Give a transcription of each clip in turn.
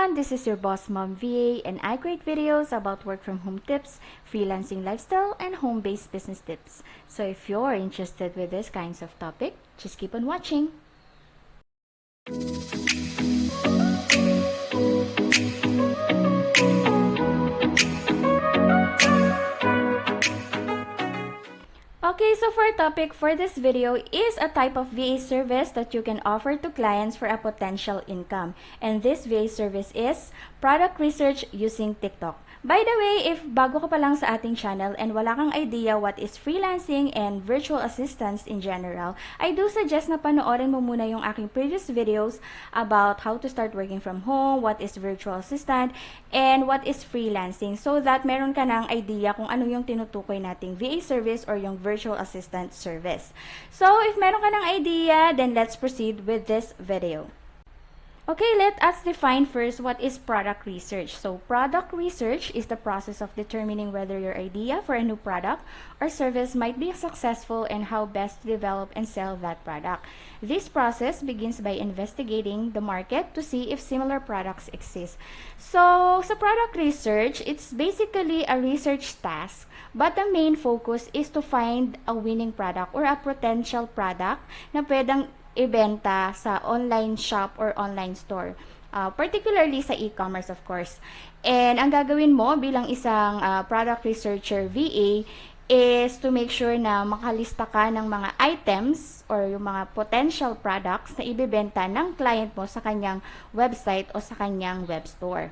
everyone, this is your boss mom VA and I create videos about work from home tips, freelancing lifestyle, and home-based business tips. So if you're interested with this kinds of topic, just keep on watching. Okay, so for topic for this video is a type of VA service that you can offer to clients for a potential income. And this VA service is product research using TikTok. By the way, if bago ka pa lang sa ating channel and wala kang idea what is freelancing and virtual assistants in general, I do suggest na panoorin mo muna yung aking previous videos about how to start working from home, what is virtual assistant, and what is freelancing, so that meron ka ng idea kung ano yung tinutukoy nating VA service or yung virtual assistant service. So, if meron ka ng idea, then let's proceed with this video. Okay, let us define first what is product research. So, product research is the process of determining whether your idea for a new product or service might be successful and how best to develop and sell that product. This process begins by investigating the market to see if similar products exist. So, sa product research, it's basically a research task, but the main focus is to find a winning product or a potential product na pwedeng ibenta sa online shop or online store. Particularly sa e-commerce, of course. And ang gagawin mo bilang isang product researcher VA is to make sure na makalista ka ng mga items or yung mga potential products na ibebenta ng client mo sa kanyang website o sa kanyang web store.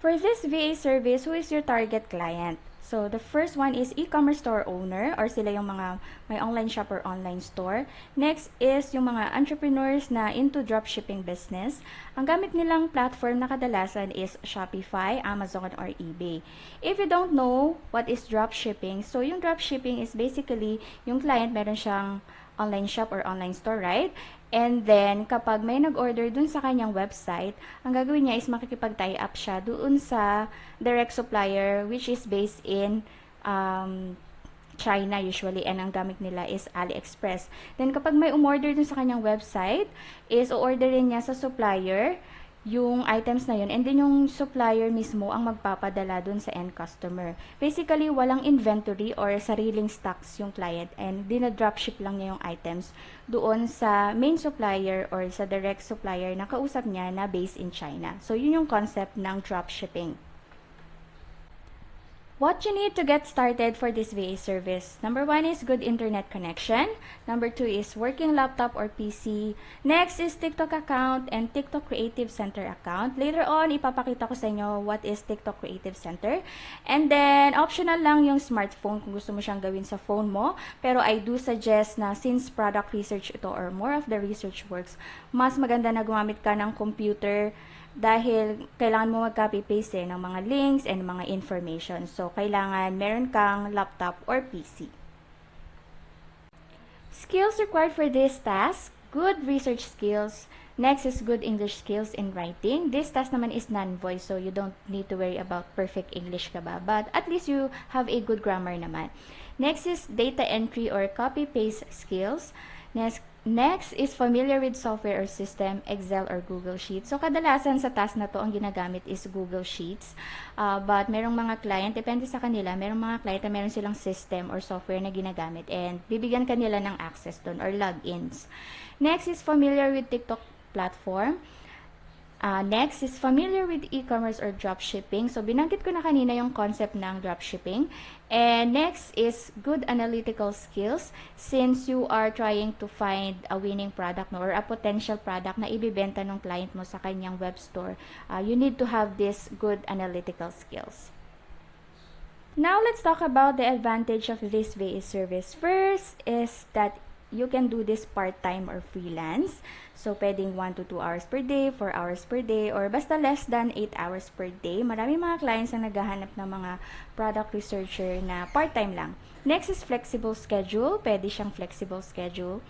For this VA service, who is your target client? So, the first one is e-commerce store owner or sila yung mga may online shop or online store. Next is yung mga entrepreneurs na into dropshipping business. Ang gamit nilang platform na kadalasan is Shopify, Amazon, or eBay. If you don't know what is dropshipping, so yung dropshipping is basically yung client meron siyang online shop or online store, right? And then, kapag may nag-order dun sa kanyang website, ang gagawin niya is makikipag-tie up siya doon sa direct supplier which is based in China usually, and ang gamit nila is AliExpress. Then, kapag may umorder dun sa kanyang website, is o-orderin niya sa supplier yung items na yun, and then yung supplier mismo ang magpapadala dun sa end customer. Basically, walang inventory or sariling stocks yung client, and dinadropship lang niya yung items doon sa main supplier or sa direct supplier na kausap niya na based in China. So, yun yung concept ng dropshipping. What you need to get started for this VA service. Number 1 is good internet connection. Number 2 is working laptop or PC. Next is TikTok account and TikTok Creative Center account. Later on, ipapakita ko sa inyo what is TikTok Creative Center. And then, optional lang yung smartphone kung gusto mo siyang gawin sa phone mo. Pero I do suggest na since product research ito or more of the research works, mas maganda na gumamit ka ng computer dahil kailangan mo mag-copy-paste ng mga links and mga information. So, kailangan meron kang laptop or PC. Skills required for this task: good research skills. Next is good English skills in writing. This task naman is non-voice, so you don't need to worry about perfect English ka ba. But at least you have a good grammar naman. Next is data entry or copy-paste skills. Next is familiar with software or system, Excel or Google Sheets. So, kadalasan sa task na to, ang ginagamit is Google Sheets. But merong mga client, depende sa kanila, merong mga client na meron silang system or software na ginagamit and bibigyan kanila ng access doon or logins. Next is familiar with TikTok platform. Next is familiar with e-commerce or dropshipping. So, binanggit ko na kanina yung concept ng dropshipping. And next is good analytical skills. Since you are trying to find a winning product or a potential product na ibibenta ng client mo sa kanyang web store, you need to have this good analytical skills. Now, let's talk about the advantage of this VA service. First is that you can do this part-time or freelance. So, pwedeng 1 to 2 hours per day, 4 hours per day, or basta less than 8 hours per day. Maraming mga clients ang naghahanap ng mga product researcher na part-time lang. Next is flexible schedule. Pwede siyang flexible schedule.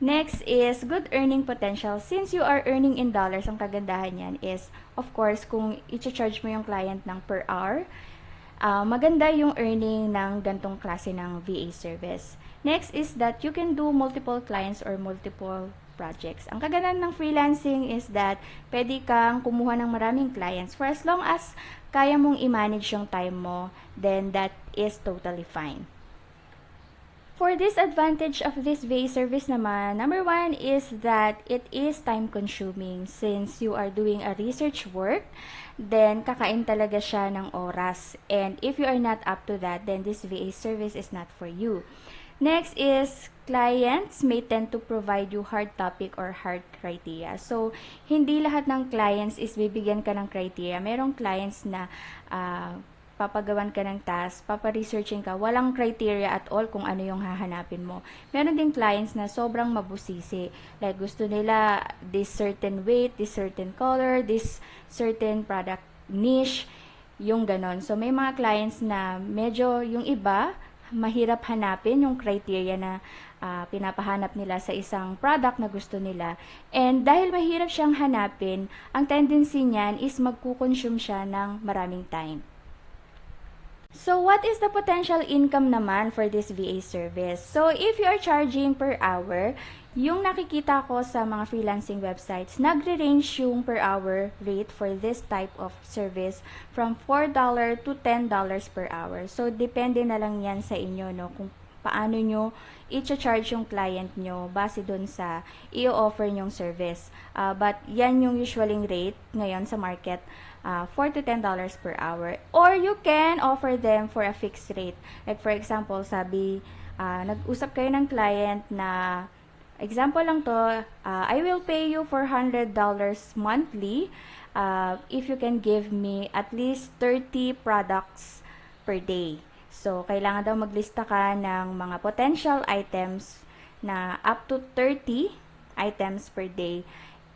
Next is good earning potential. Since you are earning in dollars, ang kagandahan yan is, of course, kung i-charge mo yung client ng per hour, maganda yung earning ng gantong klase ng VA service. Next is that you can do multiple clients or multiple projects. Ang kagandahan ng freelancing is that pwede kang kumuha ng maraming clients for as long as kaya mong i-manage yung time mo, then that is totally fine. For disadvantage of this VA service naman, number one is that it is time consuming. Since you are doing a research work, then kakain talaga siya ng oras. And if you are not up to that, then this VA service is not for you. Next is clients may tend to provide you hard topic or hard criteria. So, hindi lahat ng clients is bibigyan ka ng criteria. Merong clients na papagawan ka ng task, paparesearching ka, walang criteria at all kung ano yung hahanapin mo. Meron din clients na sobrang mabusisi. Like, gusto nila this certain weight, this certain color, this certain product niche, yung ganon. So, may mga clients na medyo yung iba, mahirap hanapin yung criteria na pinapahanap nila sa isang product na gusto nila. And dahil mahirap siyang hanapin, ang tendency niyan is magkukonsume siya ng maraming time. So, what is the potential income naman for this VA service? So, if you are charging per hour, yung nakikita ko sa mga freelancing websites, nagre-range yung per hour rate for this type of service from $4 to $10 per hour. So, depende na lang yan sa inyo, no? Kung paano nyo i-charge yung client nyo base dun sa i-offer nyong service. But yan yung usually rate ngayon sa market, $4 to $10 per hour. Or you can offer them for a fixed rate. Like for example, sabi, nag-usap kayo ng client na, example lang to, I will pay you $400 monthly if you can give me at least 30 products per day. So, kailangan daw maglista ka ng mga potential items na up to 30 items per day.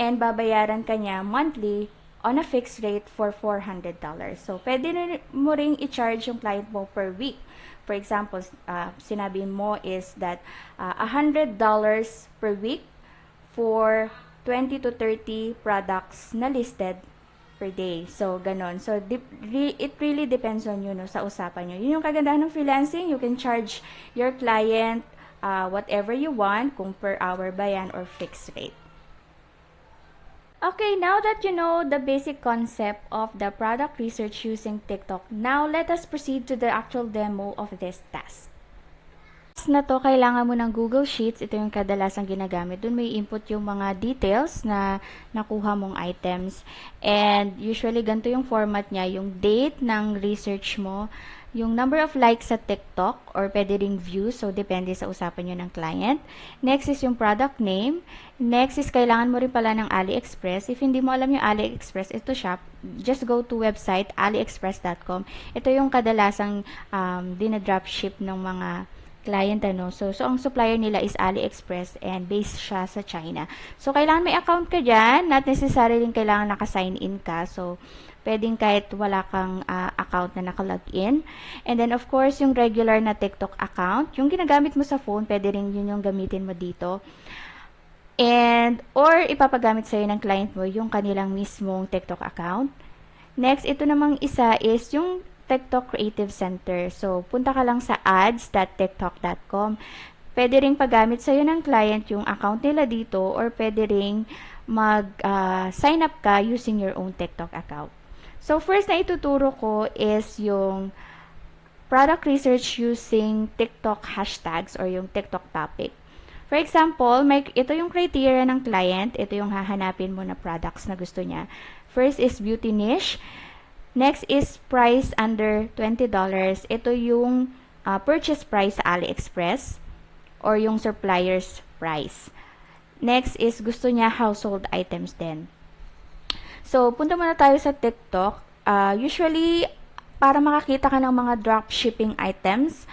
And babayaran ka niya monthly on a fixed rate for $400. So, pwede mo ring i-charge yung client mo per week. For example, sinabi mo is that $100 per week for 20 to 30 products na listed per day. So, ganon. So, it really depends on you, no, sa usapan nyo. Yun yung kagandahan ng freelancing. You can charge your client whatever you want, kung per hour ba yan or fixed rate. Okay, now that you know the basic concept of the product research using TikTok, now let us proceed to the actual demo of this task. Na to, kailangan mo ng Google Sheets. Ito yung kadalasang ginagamit. Doon may input yung mga details na nakuha mong items. And usually, ganito yung format niya. Yung date ng research mo, yung number of likes sa TikTok, or pwede ring views. So, depende sa usapan nyo ng client. Next is yung product name. Next is, kailangan mo rin pala ng AliExpress. If hindi mo alam yung AliExpress, ito shop. Just go to website aliexpress.com. Ito yung kadalasang dinadropship ng mga client, ano. So, ang supplier nila is AliExpress and based siya sa China. So, kailangan may account ka dyan. Not necessarily kailangan naka-sign in ka. So, pwedeng kahit wala kang account na naka-login. And then, of course, yung regular na TikTok account. Yung ginagamit mo sa phone, pwede rin yun yung gamitin mo dito. And, or ipapagamit sa'yo ng client mo yung kanilang mismong TikTok account. Next, ito namang isa is yung TikTok Creative Center. So, punta ka lang sa ads.tiktok.com. Pwede ring paggamit sa'yo ng client yung account nila dito, or pwede ring mag-sign up ka using your own TikTok account. So, first na ituturo ko is yung product research using TikTok hashtags or yung TikTok topic. For example, ito yung criteria ng client. Ito yung hahanapin mo na products na gusto niya. First is beauty niche. Next is price under $20. Ito yung purchase price sa AliExpress or yung supplier's price. Next is gusto niya household items din. So, punta muna tayo sa TikTok. Usually, para makakita ka ng mga dropshipping items,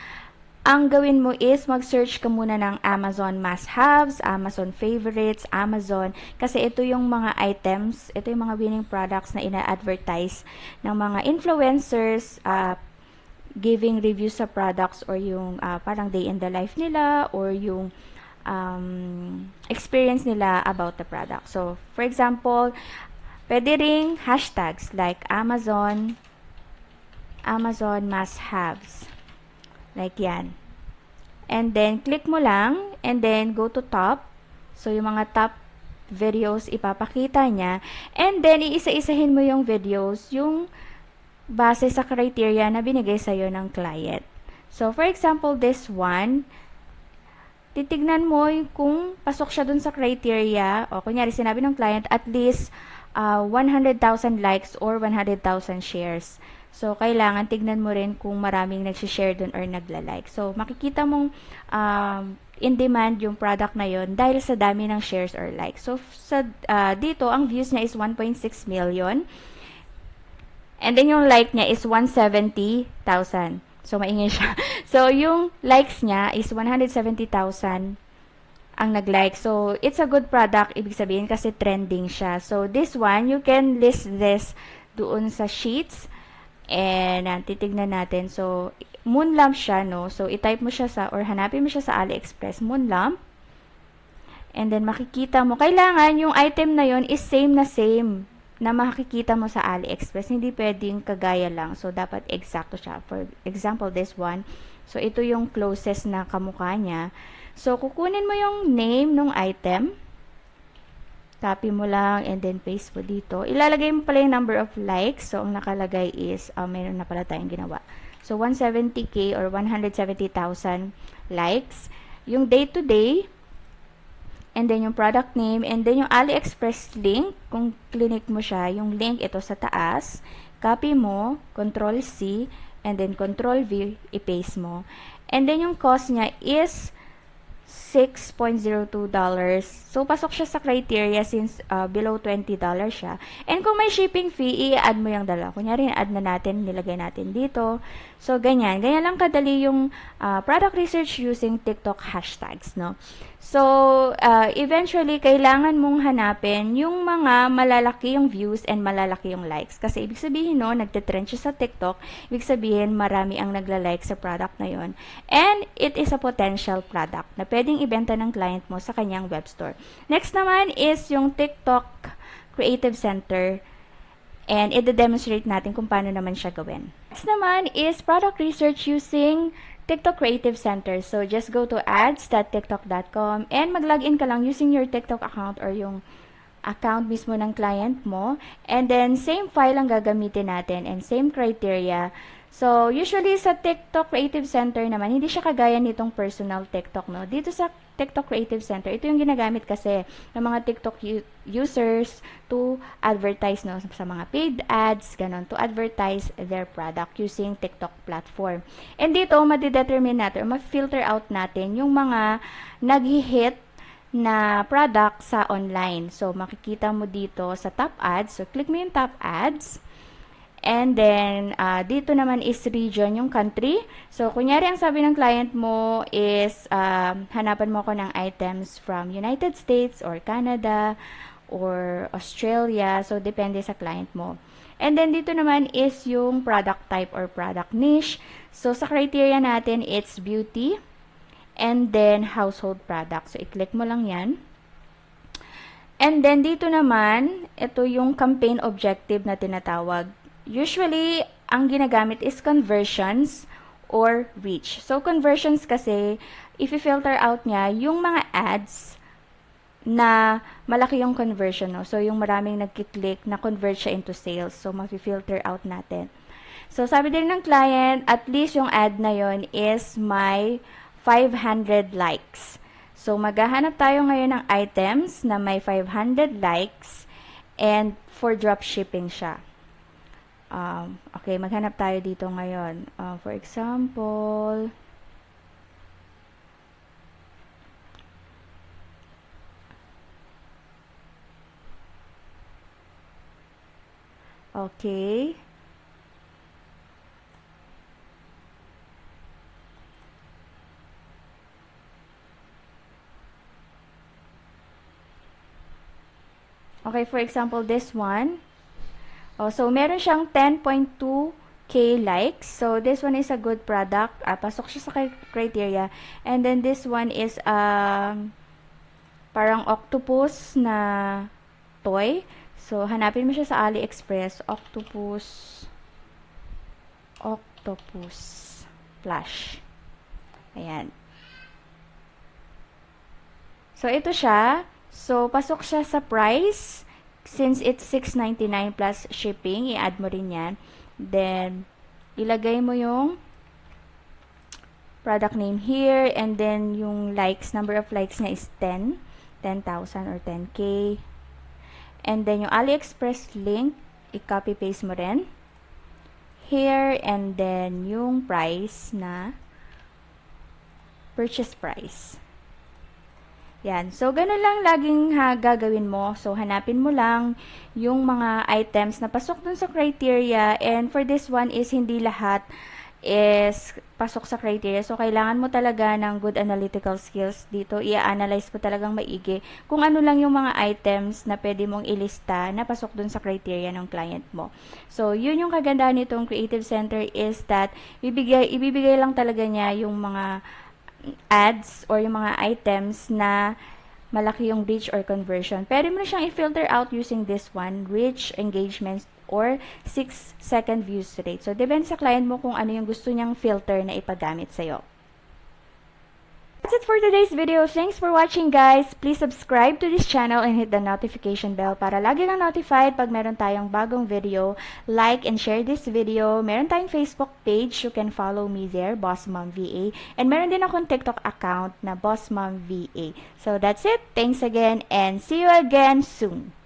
ang gawin mo is mag-search ka muna ng Amazon must-haves, Amazon favorites, Amazon. Kasi ito yung mga items, ito yung mga winning products na ina-advertise ng mga influencers, giving reviews sa products or yung parang day in the life nila or yung experience nila about the product. So, for example, pwede ring hashtags like Amazon must-haves. Like yan. And then, click mo lang, and then go to top. So, yung mga top videos ipapakita niya. And then, iisa-isahin mo yung videos, yung base sa criteria na binigay sa'yo ng client. So, for example, this one, titignan mo kung pasok siya dun sa criteria, o kunyari sinabi ng client, at least 100,000 likes or 100,000 shares. So, kailangan tignan mo rin kung maraming nagsishare dun or nagla-like. So, makikita mong in demand yung product na yon dahil sa dami ng shares or likes. So, dito, ang views niya is 1.6 million. And then, yung like niya is 170,000. So, maingay siya. So, yung likes niya is 170,000 ang nag-like. So, it's a good product, ibig sabihin, kasi trending siya. So, this one, you can list this doon sa sheets. And, titignan natin. So, moon lamp siya, no? So, i-type mo siya or hanapin mo siya sa AliExpress, moon lamp. And then, makikita mo, kailangan yung item na yon is same na makikita mo sa AliExpress. Hindi pwedeng kagaya lang. So, dapat eksakto siya. For example, this one. So, ito yung closest na kamukha niya. So, kukunin mo yung name ng item. Copy mo lang and then paste mo dito. Ilalagay mo pala yung number of likes. So, ang nakalagay is, mayroon na pala tayong ginawa. So, 170K or 170,000 likes. Yung day to day, and then yung product name, and then yung AliExpress link, kung click mo siya, yung link ito sa taas, copy mo, Control C, and then Control V, i-paste mo. And then yung cost niya is $6.02. So, pasok siya sa criteria since below $20 siya. And kung may shipping fee, i-add mo yung dalawa. Kunyari, add na natin, nilagay natin dito. So, ganyan. Ganyan lang kadali yung product research using TikTok hashtags, no? So, eventually, kailangan mong hanapin yung mga malalaki yung views and malalaki yung likes. Kasi, ibig sabihin, no, nagtitrend siya sa TikTok, ibig sabihin, marami ang nagla-like sa product na yon. And, it is a potential product na pwedeng ibenta ng client mo sa kanyang web store. Next naman is yung TikTok Creative Center. And, i-demonstrate natin kung paano naman siya gawin. Next naman is product research using TikTok Creative Center. So, just go to ads.tiktok.com and mag-login ka lang using your TikTok account or yung account mismo ng client mo. And then, same file ang gagamitin natin and same criteria. So, usually sa TikTok Creative Center naman, hindi siya kagaya nitong personal TikTok, no? Dito sa TikTok Creative Center, ito yung ginagamit kasi ng mga TikTok users to advertise, no, sa mga paid ads, ganon, to advertise their product using TikTok platform. And dito, madidetermine natin, or ma-filter out natin yung mga nag-hit na product sa online. So, makikita mo dito sa top ads. So, click mo yung top ads. And then, dito naman is region, yung country. So, kunyari, ang sabi ng client mo is, hanapan mo ako ng items from United States or Canada or Australia. So, depende sa client mo. And then, dito naman is yung product type or product niche. So, sa criteria natin, it's beauty and then household product. So, i-click mo lang yan. And then, dito naman, ito yung campaign objective na tinatawag. Usually, ang ginagamit is conversions or reach. So, conversions kasi, if-filter out niya yung mga ads na malaki yung conversion, no? So, yung maraming nagkiklik na convert siya into sales. So, mafi-filter out natin. So, sabi din ng client, at least yung ad na yon is may 500 likes. So, maghahanap tayo ngayon ng items na may 500 likes and for dropshipping siya. Okay, maghanap tayo dito ngayon. For example, okay. Okay, for example, this one. So, meron siyang 10.2K likes. So, this one is a good product. Pasok siya sa criteria. And then, this one is parang octopus na toy. So, hanapin mo siya sa AliExpress. Octopus plush. Ayan. So, ito siya. So, pasok siya sa price. Since it's $6.99 plus shipping, i-add mo rin yan. Then, ilagay mo yung product name here. And then, yung likes, number of likes niya is 10,000 or 10K. And then, yung AliExpress link, i-copy-paste mo rin. Here, and then, yung price na purchase price. Yan. So, ganun lang laging gagawin mo. So, hanapin mo lang yung mga items na pasok dun sa criteria. And for this one is hindi lahat is pasok sa criteria. So, kailangan mo talaga ng good analytical skills dito. I-analyze mo talagang maigi kung ano lang yung mga items na pwede mong ilista na pasok dun sa criteria ng client mo. So, yun yung kagandahan nitong Creative Center is that ibibigay lang talaga niya yung mga ads or yung mga items na malaki yung reach or conversion. Pwede mo na siyang i-filter out using this one, reach, engagement, or 6-second views rate. So, depende sa client mo kung ano yung gusto niyang filter na ipagamit sa'yo. That's it for today's video. Thanks for watching, guys. Please subscribe to this channel and hit the notification bell para lagi kang notified pag meron tayong bagong video. Like and share this video. Meron tayong Facebook page. You can follow me there, Boss Mom VA. And meron din akong TikTok account na Boss Mom VA. So that's it. Thanks again and see you again soon.